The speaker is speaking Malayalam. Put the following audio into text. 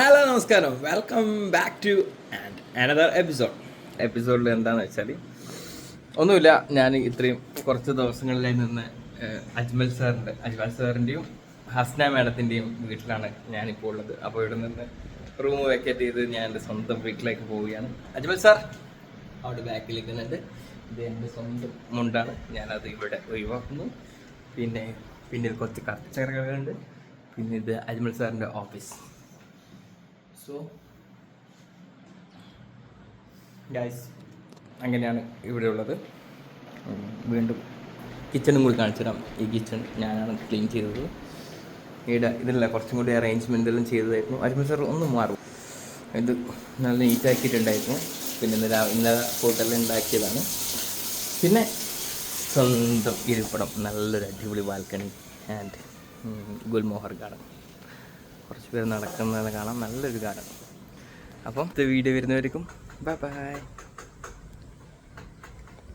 ഹലോ നമസ്കാരം, വെൽക്കം ബാക്ക് ടു അനദർ എപ്പിസോഡിൽ എന്താണെന്ന് വെച്ചാൽ ഒന്നുമില്ല. ഞാൻ ഇത്രയും കുറച്ച് ദിവസങ്ങളിലായി നിന്ന് അജ്മൽ സാറിൻ്റെയും ഹസ്ന മാഡത്തിൻ്റെയും വീട്ടിലാണ് ഞാനിപ്പോൾ ഉള്ളത്. അപ്പോൾ ഇവിടെ നിന്ന് റൂം വെക്കേറ്റ് ചെയ്ത് ഞാൻ എൻ്റെ സ്വന്തം വീട്ടിലേക്ക് പോവുകയാണ്. അജ്മൽ സാർ അവിടെ ബാക്കിൽ നിൽക്കുന്നുണ്ട്. ഇത് എൻ്റെ സ്വന്തം മുണ്ടാണ്, ഞാനത് ഇവിടെ ഒഴിവാക്കുന്നു. പിന്നിൽ കുറച്ച് കച്ചറകളുണ്ട്. പിന്നെ ഇത് അജ്മൽ സാറിൻ്റെ ഓഫീസ്. സോ ഗൈസ്, അങ്ങനെയാണ് ഇവിടെ ഉള്ളത്. വീണ്ടും കിച്ചണും കൂടി കാണിച്ചു തരാം. ഈ കിച്ചൺ ഞാനാണ് ക്ലീൻ ചെയ്തത്. ഇതില്ല, കുറച്ചും കൂടി അറേഞ്ച്മെൻ്റെല്ലാം ചെയ്തതായിരുന്നു. അജ്മൽ സാർ ഒന്ന് മാറും. ഇത് നല്ല നീറ്റാക്കിയിട്ടുണ്ടായിരുന്നു. പിന്നെ ഇന്നലെ ഹോട്ടലിൽ ഉണ്ടാക്കിയതാണ്. പിന്നെ സ്വന്തം ഇരിപ്പിടം, നല്ലൊരു അടിപൊളി ബാൽക്കണി ആൻഡ് ഗുൽമോഹർ ഗാർഡൻ. കുറച്ച് പേര് നടക്കുന്നത് കാണാം, നല്ലൊരു ഗാർഡൻ. അപ്പം വീഡിയോ വരുന്നവർക്കും ബൈ ബൈ.